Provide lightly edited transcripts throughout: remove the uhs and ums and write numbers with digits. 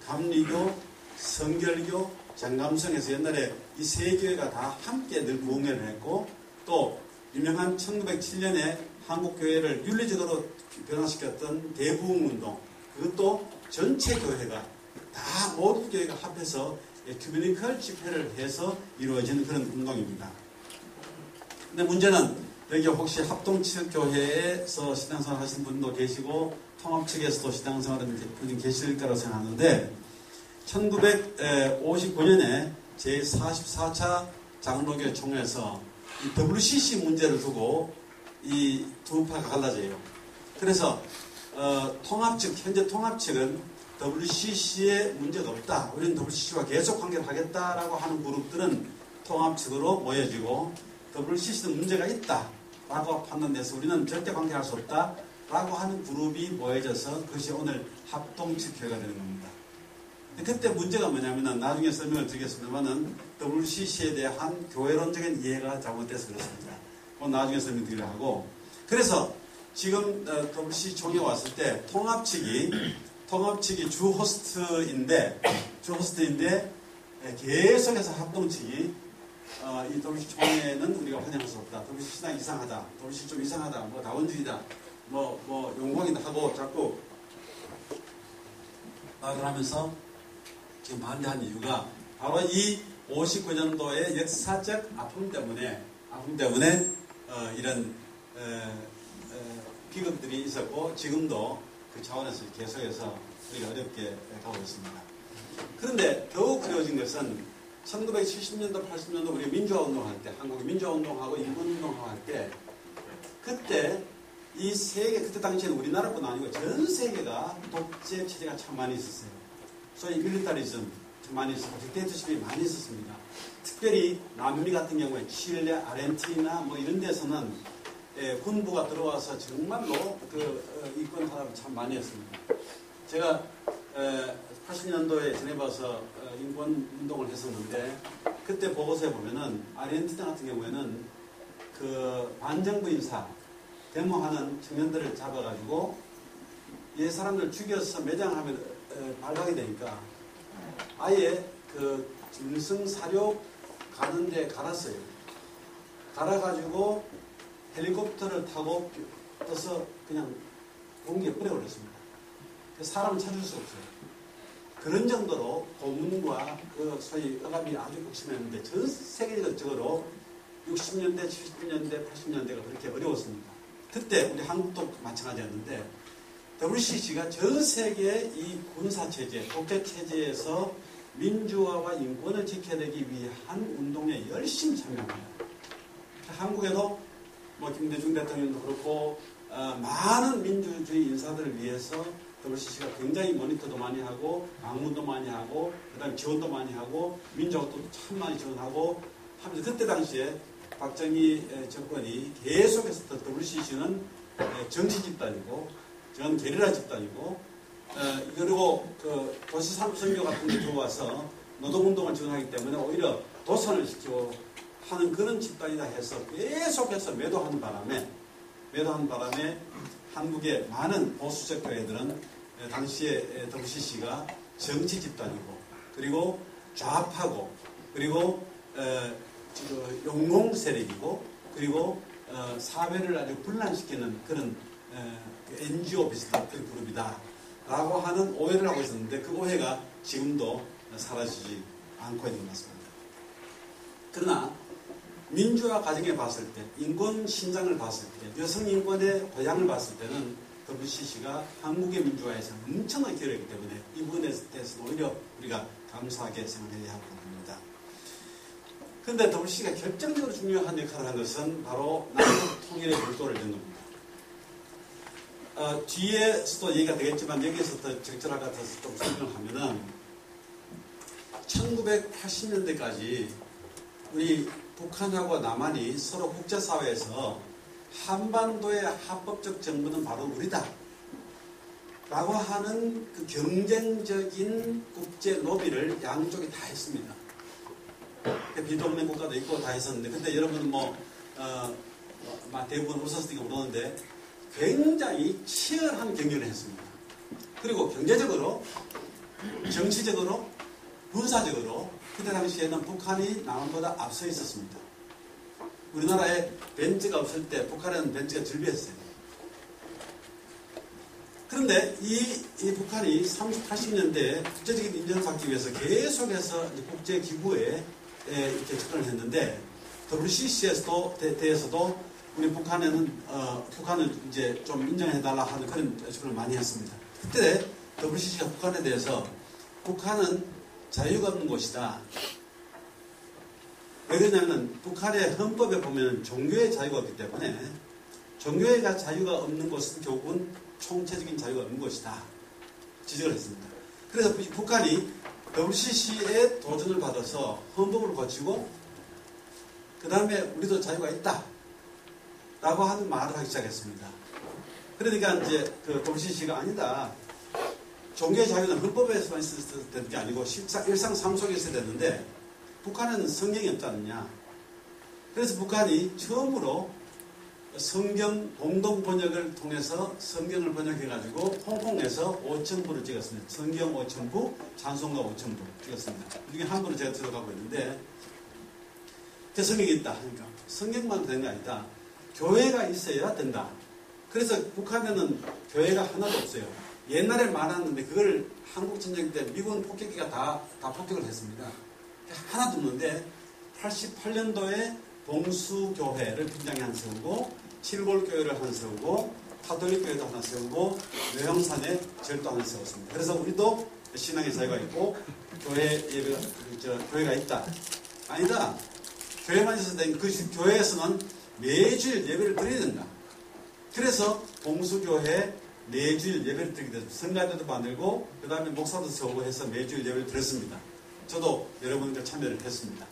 감리교, 성결교, 정감성에서 옛날에 이 세 교회가 다 함께 늘 부흥회를 했고, 또 유명한 1907년에 한국교회를 윤리적으로 변화시켰던 대부흥운동, 그것도 전체 교회가 다 모든 교회가 합해서 큐메니컬 집회를 해서 이루어지는 그런 운동입니다. 근데 문제는 여기 혹시 합동측교회에서 신앙생활 하시는 분도 계시고 통합 측에서도 신앙생활 하는 분이 계실 거라고 생각하는데, 1959년에 제44차 장로교 총회에서 이 WCC 문제를 두고 이 두 파가 갈라져요. 그래서 통합 측, 현재 통합 측은 WCC에 문제가 없다, 우리는 WCC와 계속 관계를 하겠다라고 하는 그룹들은 통합 측으로 모여지고, WCC는 문제가 있다라고 판단돼서 우리는 절대 관계할 수 없다라고 하는 그룹이 모여져서 그것이 오늘 합동 측 교회가 되는 겁니다. 그때 문제가 뭐냐면은, 나중에 설명을 드리겠습니다만은 WCC에 대한 교회론적인 이해가 잘못돼서 그렇습니다. 나중에 설명드리려 하고, 그래서 지금 WCC 총회 왔을 때 통합 측이 주 호스트인데 계속해서 합동 측이 이 WCC 총회는 우리가 환영할 수 없다, WCC 신앙 이상하다, WCC 좀 이상하다, 뭐 다원주의다, 뭐 용광이다 하고 자꾸 말을 하면서 지금 반대한 이유가 바로 이 59년도의 역사적 아픔 때문에 이런 비극들이 있었고, 지금도 그 차원에서 계속해서 우리가 어렵게 가고 있습니다. 그런데 더욱 어려워진 것은 1970년도, 80년도 우리가 민주화 운동할 때, 한국이 민주화 운동하고 인권 운동하고 할 때, 그때 이 세계, 그때 당시에는 우리나라뿐 아니고 전 세계가 독재 체제가 참 많이 있었어요. 소위 밀리타리즘 많이 있었고 딕테이터십이 많이 있었습니다. 특별히 남미 같은 경우에 칠레, 아르헨티나 뭐 이런 데서는 군부가 들어와서 정말로 이권 탄압을 참 많이 했습니다. 제가 80년도에 제네바에서 인권 운동을 했었는데, 그때 보고서에 보면은 아르헨티나 같은 경우에는 그 반정부 인사 데모하는 청년들을 잡아가지고 이 사람들 죽여서 매장하면 발각이 되니까 아예 그 짐승 사료 가는데 갈았어요. 갈아가지고 헬리콥터를 타고 떠서 그냥 공기에 뿌려버렸습니다. 사람을 찾을 수 없어요. 그런 정도로 고문과 그 소위 억압이 아주 극심했는데, 전 세계적으로 60년대, 70년대, 80년대가 그렇게 어려웠습니다. 그때 우리 한국도 마찬가지였는데, WCC가 전 세계의 이 군사체제, 독재체제에서 민주화와 인권을 지켜내기 위한 운동에 열심히 참여합니다. 한국에도 뭐 김대중 대통령도 그렇고 많은 민주주의 인사들을 위해서 WCC가 굉장히 모니터도 많이 하고 방문도 많이 하고 그다음에 지원도 많이 하고 민주화도 참 많이 지원하고 하면서, 그때 당시에 박정희 정권이 계속해서 WCC는 정치 집단이고 전 게리라 집단이고 그리고 그 도시 삼선교 같은 데 들어와서 노동운동을 지원하기 때문에 오히려 도산을 시키고 하는 그런 집단이다 해서 계속해서 매도하는 바람에 한국의 많은 보수적 교회들은 당시에 WCC가 정치 집단이고 그리고 좌파고 그리고 용공 세력이고 그리고 사회를 아주 분란시키는 그런 NGO 비슷한 그런 그룹이다 라고 하는 오해를 하고 있었는데, 그 오해가 지금도 사라지지 않고 있는 것 같습니다. 그러나 민주화 과정에 봤을 때, 인권 신장을 봤을 때, 여성 인권의 도양을 봤을 때는 WCC가 한국의 민주화에서 엄청나게 기여했기 때문에 이 부분에 대해서 오히려 우리가 감사하게 생각해야 할 부분입니다. 그런데 WCC가 결정적으로 중요한 역할을 한 것은 바로 남북 통일의 별도를 연 겁니다. 뒤에서도 얘기가 되겠지만 여기에서 더 적절할 것 같아서 좀 설명을 하면은 1980년대까지 우리 북한하고 남한이 서로 국제사회에서 한반도의 합법적 정부는 바로 우리다 라고 하는 그 경쟁적인 국제 로비를 양쪽이 다 했습니다. 비동맹 국가도 있고 다 했었는데, 근데 여러분은 대부분 웃었으니까 모르는데 굉장히 치열한 경쟁을 했습니다. 그리고 경제적으로 정치적으로, 군사적으로 그때 당시에는 북한이 남한보다 앞서 있었습니다. 우리나라에 벤츠가 없을 때 북한에는 벤츠가 즐비했어요. 그런데 이 북한이 30, 80년대에 국제적인 인정을 받기 위해서 계속해서 국제기구에 이렇게 접근을 했는데 WCC에서도 대해서도 우리 북한에는 북한을 이제 좀 인정해달라 하는 그런 접근을 많이 했습니다. 그때 WCC가 북한에 대해서 북한은 자유가 없는 곳이다. 왜 그러냐면 북한의 헌법에 보면 종교의 자유가 없기 때문에 종교의 자유가 없는 곳은 결국은 총체적인 자유가 없는 것이다. 지적을 했습니다. 그래서 북한이 WCC에 도전을 받아서 헌법을 고치고 그 다음에 우리도 자유가 있다. 라고 하는 말을 하기 시작했습니다. 그러니까 이제 그 WCC가 아니다. 종교의 자유는 헌법에서만 있어야 되는 게 아니고 일상 삶 속에 있어야 되는데 북한은 성경이 없지 않느냐. 그래서 북한이 처음으로 성경 공동 번역을 통해서 성경을 번역해가지고 홍콩에서 5,000부를 찍었습니다. 성경 5,000부, 찬송가 5,000부 찍었습니다. 이게 한부로 제가 들어가고 있는데 그 성경이 있다. 그러니까 성경만 되는 게 아니다. 교회가 있어야 된다. 그래서 북한에는 교회가 하나도 없어요. 옛날에 많았는데 그걸 한국전쟁 때 미군 폭격기가 다 폭격을 했습니다. 하나도 없는데 88년도에 봉수교회를 빈장에 하나 세우고 칠골교회를 하나 세우고 카톨릭교회도 하나 세우고 외형산에 절도 하나 세웠습니다. 그래서 우리도 신앙의 자유가 있고 교회가 있다. 아니다. 교회만 있어도 되는 그 교회에서는 매주일 예배를 드려야 된다. 그래서 봉수교회 매주일 예배를 드리게 됐습니다. 성가대도 만들고 그 다음에 목사도 세우고 해서 매주일 예배를 드렸습니다. 저도 여러분들 참여를 했습니다.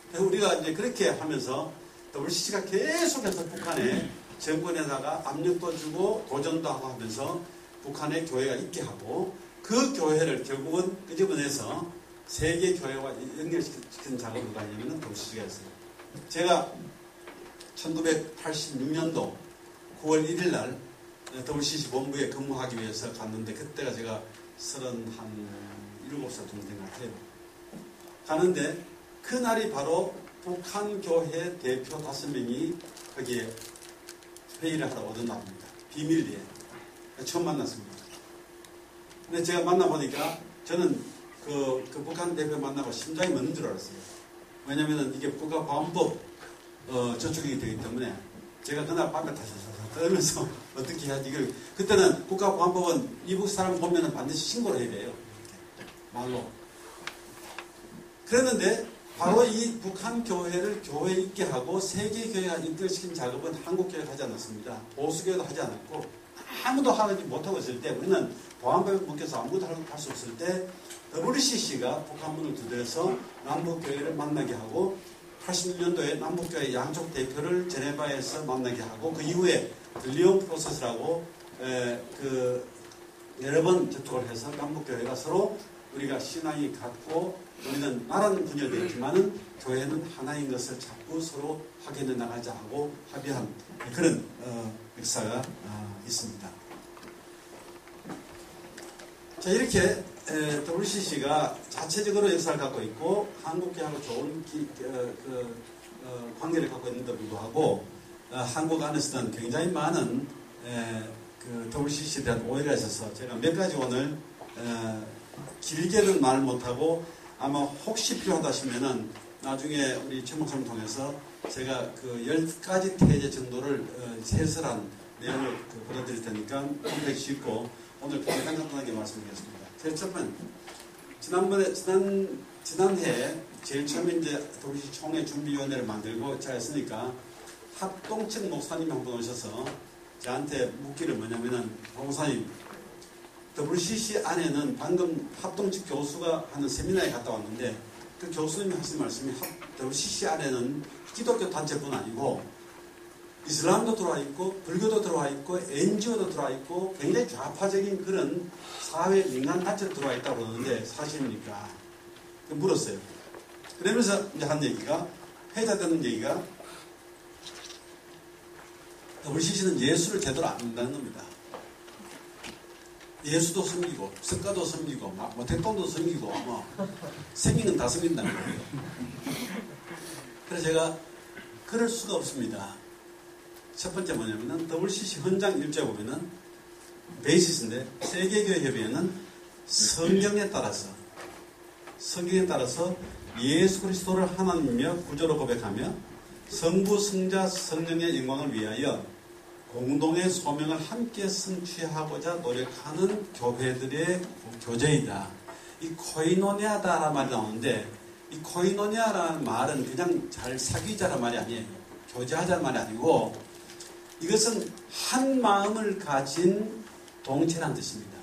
그래서 우리가 이제 그렇게 하면서 WCC가 계속해서 북한의 정권에다가 압력도 주고 도전도 하고 하면서 북한에 교회가 있게 하고 그 교회를 결국은 끄집어내서 세계 교회와 연결시키는 작업을 누가 하냐면 WCC가 했어요. 제가 1986년도 9월 1일 날 WCC 본부에 근무하기 위해서 갔는데 그때가 제가 37살 정도 된 것 같아요. 가는데 그날이 바로 북한 교회 대표 5명이 거기에 회의를 하러 오던 날입니다. 비밀리에. 처음 만났습니다. 근데 제가 만나보니까 저는 그 북한 대표 만나고 심장이 멎는 줄 알았어요. 왜냐면은 이게 국가보안법 저축이 되기 때문에 제가 그날 밤에 다시 떨면서 어떻게 해야지 이걸 그때는 국가보안법은 이북 사람 보면은 반드시 신고를 해야 돼요. 말로. 그랬는데 바로 이 북한 교회를 교회에 있게 하고 세계 교회가 인터시킨 작업은 한국 교회가 하지 않았습니다. 보수 교회도 하지 않았고 아무도 하지 못하고 있을 때 우리는 보안법에 묶여서 아무것도 할 수 없을 때 WCC가 북한 문을 두드려서 남북 교회를 만나게 하고 86년도에 남북 교회 양쪽 대표를 제네바에서 만나게 하고 그 이후에 들리온 프로세스라고 여러 번 접촉을 해서 남북 교회가 서로 우리가 신앙이 같고 우리는 나라는 분열되어 있지만은 교회는 하나인 것을 자꾸 서로 확인해 나가자 하고 합의한 그런 역사가 있습니다. 자, 이렇게 WCC가 자체적으로 역사를 갖고 있고 한국교회하고 좋은 관계를 갖고 있는데도 불구하고 한국 안에서는 굉장히 많은 WCC에 대한 오해가 있어서 제가 몇 가지 오늘 길게는 말 못하고 아마 혹시 필요하다 하시면은 나중에 우리 최 목사님 통해서 제가 그 10가지 태제 정도를 세설한 내용을 보내드릴 테니까 홈페이지 짓고 오늘 간단하게 말씀드리겠습니다. 제일 첫 번째, 지난해 제일 처음에 이제 WCC 총회 준비위원회를 만들고 제가 했으니까 합동측 목사님이 한 분 오셔서 저한테 묻기를 뭐냐면은 목사님 WCC 안에는 방금 합동측 교수가 하는 세미나에 갔다 왔는데 그 교수님이 하신 말씀이 WCC 안에는 기독교 단체뿐 아니고 이슬람도 들어와 있고 불교도 들어와 있고 NGO도 들어와 있고 굉장히 좌파적인 그런 사회 민간 단체도 들어와 있다고 그러는데 사실입니까? 물었어요. 그러면서 이제 한 얘기가 회자되는 얘기가 WCC는 예수를 제대로 안 믿는다는 겁니다. 예수도 섬기고 석가도 섬기고 뭐 태권도 섬기고 뭐 생긴 건 다 섬긴다는 거예요. 그래서 제가 그럴 수가 없습니다. 첫 번째 뭐냐면은 WCC 헌장 1조에 보면은 베이시스인데 세계교회협의회는 성경에 따라서 예수 그리스도를 하나님이며 구주로 고백하며 성부, 성자, 성령의 영광을 위하여 공동의 소명을 함께 성취하고자 노력하는 교회들의 교제이다. 이 코이노니아다라는 말이 나오는데 이 코이노니아라는 말은 그냥 잘 사귀자라는 말이 아니에요. 교제하자는 말이 아니고 이것은 한 마음을 가진 동체라는 뜻입니다.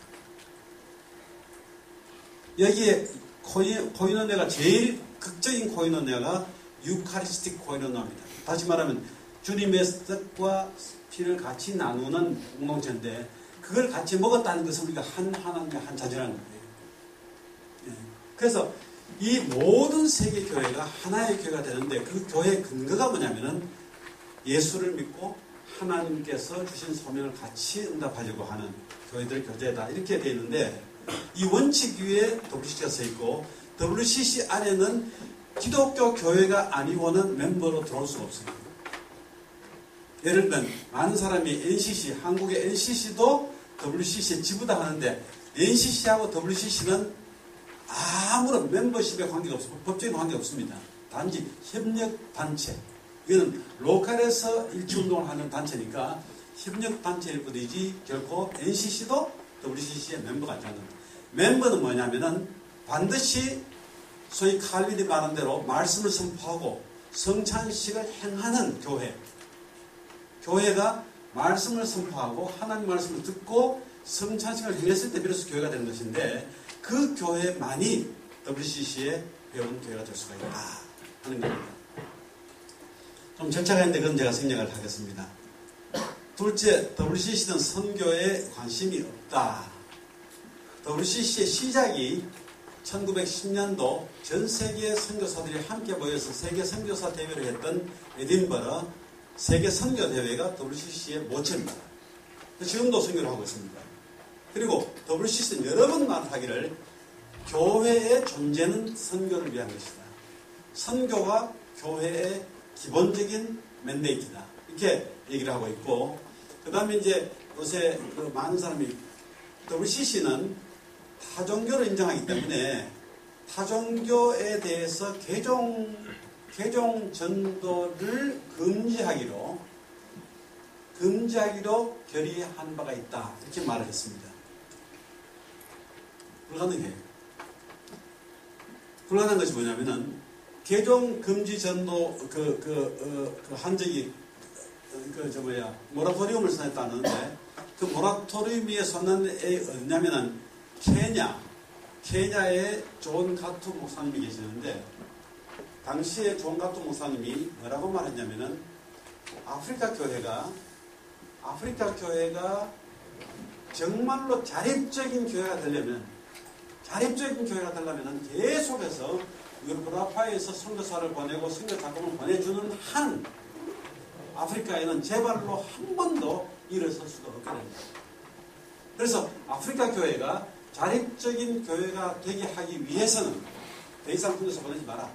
여기에 코이노니아가 제일 극적인 코이노니아가 유카리스틱 코이노니아입니다. 다시 말하면 주님의 떡과 피를 같이 나누는 공동체인데 그걸 같이 먹었다는 것은 우리가 한 하나님의 한 자녀라는 거예요. 예. 그래서 이 모든 세계 교회가 하나의 교회가 되는데 그 교회의 근거가 뭐냐면은 예수를 믿고 하나님께서 주신 소명을 같이 응답하려고 하는 교회들의 교제다. 이렇게 되어 있는데 이 원칙 위에 WCC가 서 있고 WCC 안에는 기독교 교회가 아니고는 멤버로 들어올 수가 없어요. 예를 들면 많은 사람이 NCC, 한국의 NCC도 WCC에 지부다 하는데 NCC하고 WCC는 아무런 멤버십의 관계가 없고 법적인 관계가 없습니다. 단지 협력단체. 이거는 로컬에서 일치운동을 하는 단체니까 협력단체일 뿐이지 결코 NCC도 WCC의 멤버가 아니라는 겁니다. 멤버는 뭐냐면은 반드시 소위 칼빈이 말한 대로 말씀을 선포하고 성찬식을 행하는 교회. 교회가 말씀을 선포하고 하나님 말씀을 듣고 성찬식을 행했을 때 비로소 교회가 되는 것인데 그 교회만이 WCC에 배운 교회가 될 수가 있다 하는 겁니다. 좀 절차가 있는데 그건 제가 생략을 하겠습니다. 둘째, WCC는 선교에 관심이 없다. WCC의 시작이 1910년도 전 세계 선교사들이 함께 모여서 세계 선교사 대회를 했던 에딘버러 세계 선교 대회가 WCC의 모체입니다. 지금도 선교를 하고 있습니다. 그리고 WCC는 여러 번 말하기를 교회의 존재는 선교를 위한 것이다. 선교가 교회의 기본적인 맨데이트다. 이렇게 얘기를 하고 있고, 그 다음에 이제 요새 많은 사람이 WCC는 타종교를 인정하기 때문에 타종교에 대해서 개종 전도를 금지하기로 결의한 바가 있다. 이렇게 말을 했습니다. 불가능해요. 불가능한 것이 뭐냐면은 개종 금지 전도 한 적이 모라토리움을 선했다는데 그 모라토리움에 선언한 애 어디냐면은 케냐의 존 가투 목사님이 계시는데 당시에 존 가투 목사님이 뭐라고 말했냐면은 아프리카 교회가 정말로 자립적인 교회가 되려면 계속해서 유럽아파에서 선교사를 보내고 선교 자금을 보내주는 한 아프리카에는 제발로 한 번도 일어설 수가 없게 됩니다. 그래서 아프리카 교회가 자립적인 교회가 되게 하기 위해서는 더 이상 선교사 보내지 마라.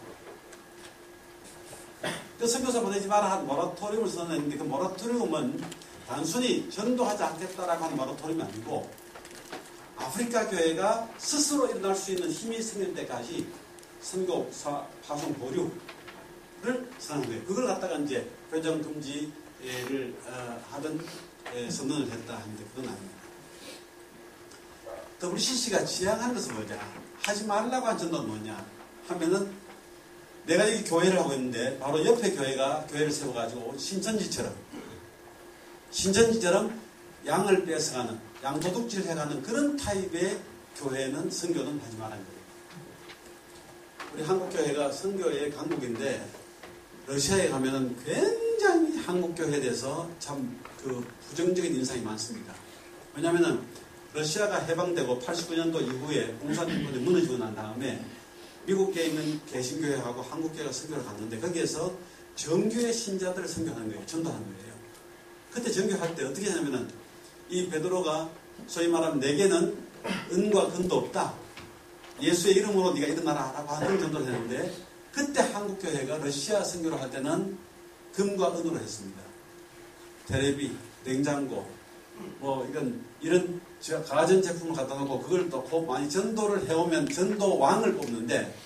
그 선교사 보내지 마라 한 모라토리움을 선언했는데 그 모라토리움은 단순히 전도하지 않겠다라고 하는 모라토리움이 아니고 아프리카 교회가 스스로 일어날 수 있는 힘이 생길 때까지 선교 파송 보류를 선언한 거예요. 그걸 갖다가 이제 교정 금지를 하던 선언을 했다 하는데 그건 아닙니다. WCC가 지향하는 것은 뭐냐? 하지 말라고 한 전도는 뭐냐? 하면은 내가 여기 교회를 하고 있는데 바로 옆에 교회를 세워가지고 신천지처럼 양을 뺏어가는 양도둑질 해가는 그런 타입의 교회는 선교는 하지 말라는 거예요. 우리 한국교회가 선교의 강국인데 러시아에 가면은 굉장히 한국교회에 대해서 참 부정적인 인상이 많습니다. 왜냐하면은 러시아가 해방되고 89년도 이후에 공산주권이 무너지고 난 다음에 미국에 있는 개신교회하고 한국교회가 선교를 갔는데 거기에서 정교회 신자들을 선교하는 거예요. 전도하는 거예요. 그때 전교할 때 어떻게 하냐면은 이 베드로가 소위 말하면 내게는 은과 금도 없다. 예수의 이름으로 네가 일어나라 라고 하는 정도로 했는데 그때 한국교회가 러시아 선교를 할 때는 금과 은으로 했습니다. 테레비, 냉장고, 뭐 이런 가전 제품을 갖다 놓고 그걸 또 많이 전도를 해오면 전도왕을 뽑는데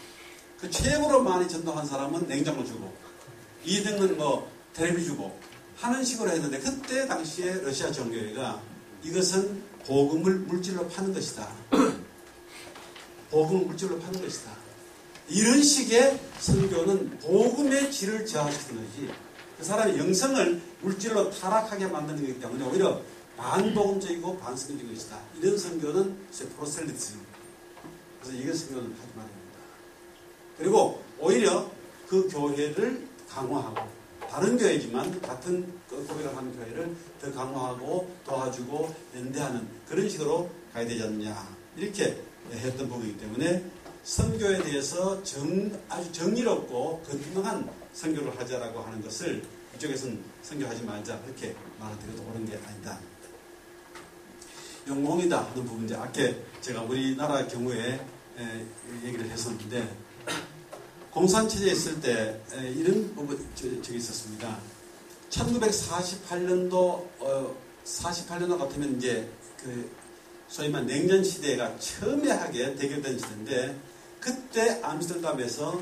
그 최고로 많이 전도한 사람은 냉장고 주고 2등은 뭐 테레비 주고 하는 식으로 했는데 그때 당시에 러시아 정교회가 이것은 복음을 물질로 파는 것이다. 복음을 물질로 파는 것이다. 이런 식의 선교는 복음의 질을 저하시키는 것이 그 사람의 영성을 물질로 타락하게 만드는 것이기 때문에 오히려 반복음적이고 반성적인 것이다. 이런 선교는 프로셀리티즘입니다. 그래서 이런 선교는 하지 말아야 됩니다. 그리고 오히려 그 교회를 강화하고 다른 교회지만 같은 고백을 하는 교회를 더 강화하고 도와주고 연대하는 그런 식으로 가야 되지 않느냐 이렇게 했던 부분이기 때문에 선교에 대해서 아주 정의롭고 건강한 선교를 하자라고 하는 것을 이쪽에서는 선교하지 말자 그렇게 말하는 옳은 게 아니다. 영공이다 하는 부분인데 아까 제가 우리나라 경우에 얘기를 했었는데 공산체제에 있을 때 이런 부분이 저기 있었습니다. 1948년도 48년도 같으면 이제 그 소위 말 냉전 시대가 첨예하게 대결된 시대인데 그때 암스테르담에서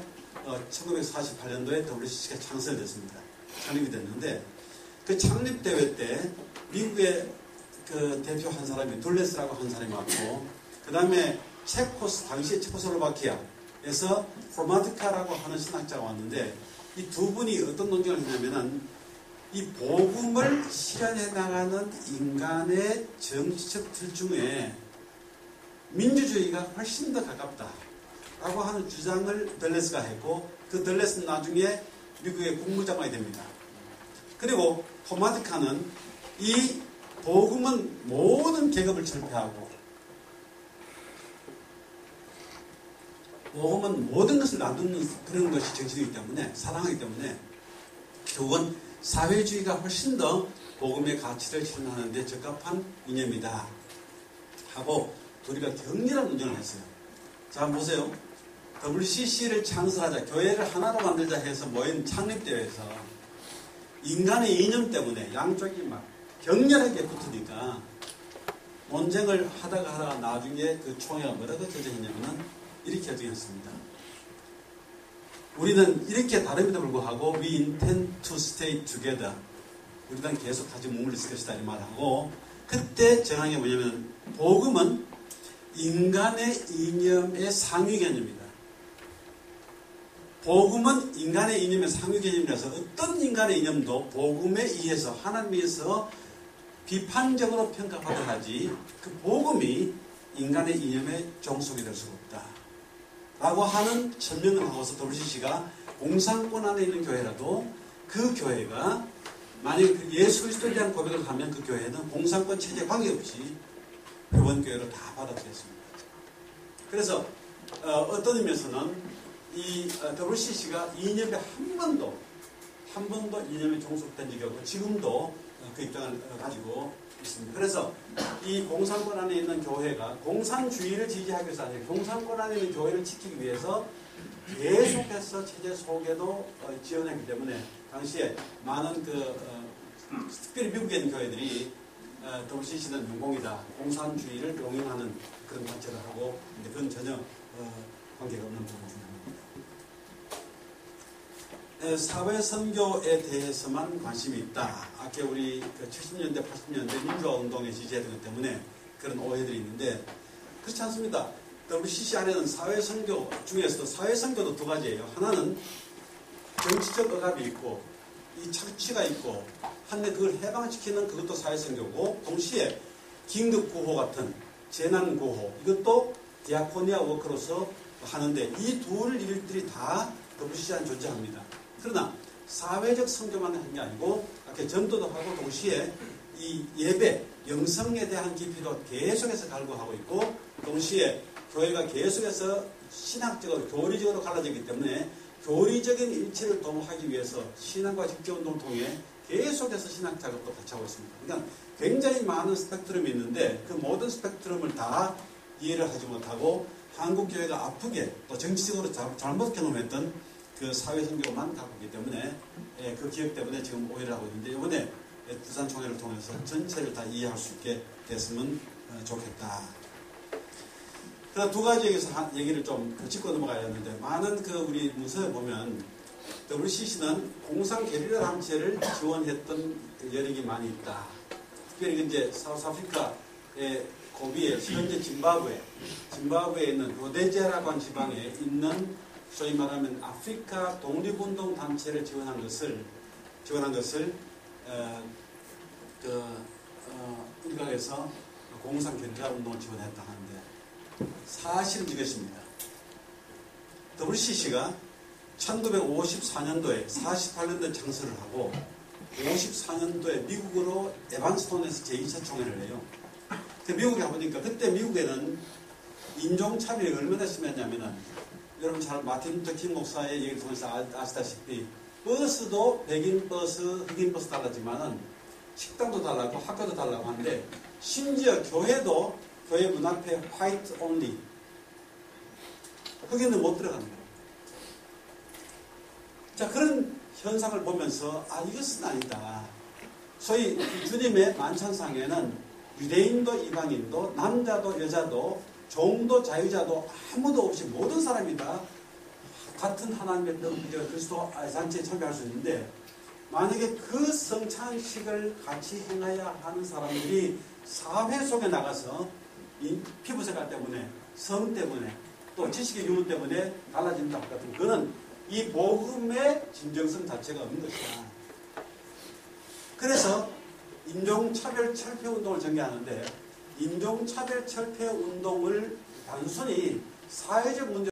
1948년도에 WCC가 창설됐습니다. 창립이 됐는데 그 창립 대회 때 미국의 그 대표 한 사람이 둘레스라고 한 사람이 왔고 그 다음에 당시에 체코슬로바키아에서 포마드카라고 하는 신학자가 왔는데 이 두 분이 어떤 논쟁을 했냐면은 이 복음을 실현해 나가는 인간의 정치적 틀 중에 민주주의가 훨씬 더 가깝다라고 하는 주장을 덜레스가 했고 그 덜레스는 나중에 미국의 국무장관이 됩니다. 그리고 포마드카는 이 복음은 모든 계급을 철폐하고 복음은 모든 것을 놔두는 그런 것이 정신이기 때문에 사랑하기 때문에 결국은 사회주의가 훨씬 더 복음의 가치를 실현하는 데 적합한 이념이다 하고 둘이가 격렬한 논쟁을 했어요. 자 보세요. WCC를 창설하자 교회를 하나로 만들자 해서 모인 창립대회에서 인간의 이념 때문에 양쪽이 막 격렬하게 붙으니까 논쟁을 하다가 나중에 그 총회가 뭐라고 결정했냐면은 이렇게 결정했습니다. 우리는 이렇게 다름에도 불구하고 We intend to stay together. 우리는 계속 같이 머물러 있을 것이다 이 말하고 그때 정한 게 뭐냐면 복음은 인간의 이념의 상위 개념이다. 복음은 인간의 이념의 상위 개념이라서 어떤 인간의 이념도 복음에 의해서 하나님에서 비판적으로 평가받아야 하지 그 복음이 인간의 이념의 종속이 될 수가 없다. 라고 하는 천명을 하고서 WCC가 공산권 안에 있는 교회라도 그 교회가 만약에 그 예수 그리스도에 대한 고백을 하면 그 교회는 공산권 체제 관계없이 회원교회로 다 받아들였습니다. 그래서 어떤 의미에서는 이 WCC가 이념에 한 번도 이념에 종속된 적이 없고 지금도 그 입장을 가지고 있습니다. 그래서 이 공산권 안에 있는 교회가 공산주의를 지지하기 위해서 아니라 공산권 안에 있는 교회를 지키기 위해서 계속해서 체제 속에도 지원했기 때문에 당시에 많은 특별히 미국에 있는 교회들이 WCC는 영공이다. 공산주의를 용인하는 그런 단체를 하고 근데 그건 전혀 관계가 없는 부분입니다. 사회선교에 대해서만 관심이 있다. 아까 우리 70년대, 80년대 민주화 운동에 지지했던 것 때문에 그런 오해들이 있는데 그렇지 않습니다. WCC 안에는 사회선교 중에서도 사회선교도 두 가지예요. 하나는 정치적 억압이 있고 이 착취가 있고 한데 그걸 해방시키는 그것도 사회선교고 동시에 긴급구호 같은 재난구호 이것도 디아코니아 워크로서 하는데 이 둘 일들이 다 WCC 안에 존재합니다. 그러나 사회적 선교만 한 게 아니고 아까 전도도 하고 동시에 이 예배, 영성에 대한 깊이도 계속해서 갈구하고 있고 동시에 교회가 계속해서 신학적으로 교리적으로 갈라지기 때문에 교리적인 일치를 도모하기 위해서 신앙과 집교운동을 통해 계속해서 신학 작업도 같이 하고 있습니다. 그러니까 굉장히 많은 스펙트럼이 있는데 그 모든 스펙트럼을 다 이해를 하지 못하고 한국교회가 아프게 또 정치적으로 잘못 경험했던 그 사회선교만 갖고 있기 때문에 그 기억 때문에 지금 오해를 하고 있는데 이번에 부산총회를 통해서 전체를 다 이해할 수 있게 됐으면 좋겠다. 그래서 두 가지 얘기를 좀 짚고 넘어가야 하는데 많은 그 우리 문서에 보면 WCC는 공상 게릴라 단체를 지원했던 여력이 많이 있다. 특별히 이제 사우스아프리카의 고비에 현재 짐바브웨에 있는 로데지아라고 하는 지방에 있는 소위 말하면 아프리카 독립운동 단체를 지원한 것을 일각에서 공상 게릴라 운동을 지원했다 하는데 사실은 이것입니다. WCC가 1954년도에 48년도에 창설을 하고 54년도에 미국으로 에반스톤에서 제2차 총회를 해요. 미국에 가보니까 그때 미국에는 인종차별이 얼마나 심했냐면은 여러분 잘 마틴 루터 킹 목사의 얘기를 통해서 아시다시피 버스도 백인 버스, 흑인 버스 달라지만은 식당도 달라고 학교도 달라고 하는데 심지어 교회도 교회 문 앞에 화이트 온리 흑인은 못 들어가는 거예요. 자, 그런 현상을 보면서 이것은 아니다. 소위 주님의 만찬상에는 유대인도 이방인도 남자도 여자도 종도 자유자도 아무도 없이 모든 사람이 다 같은 하나님의 그리스도 잔치에 참여할 수 있는데 만약에 그 성찬식을 같이 행해야 하는 사람들이 사회 속에 나가서 이 피부 색깔 때문에 성 때문에 또 지식의 유무 때문에 달라진다 같은 그거는 이 복음의 진정성 자체가 없는 것이다. 그래서 인종차별 철폐 운동을 전개하는데 인종차별 철폐 운동을 단순히 사회적 문제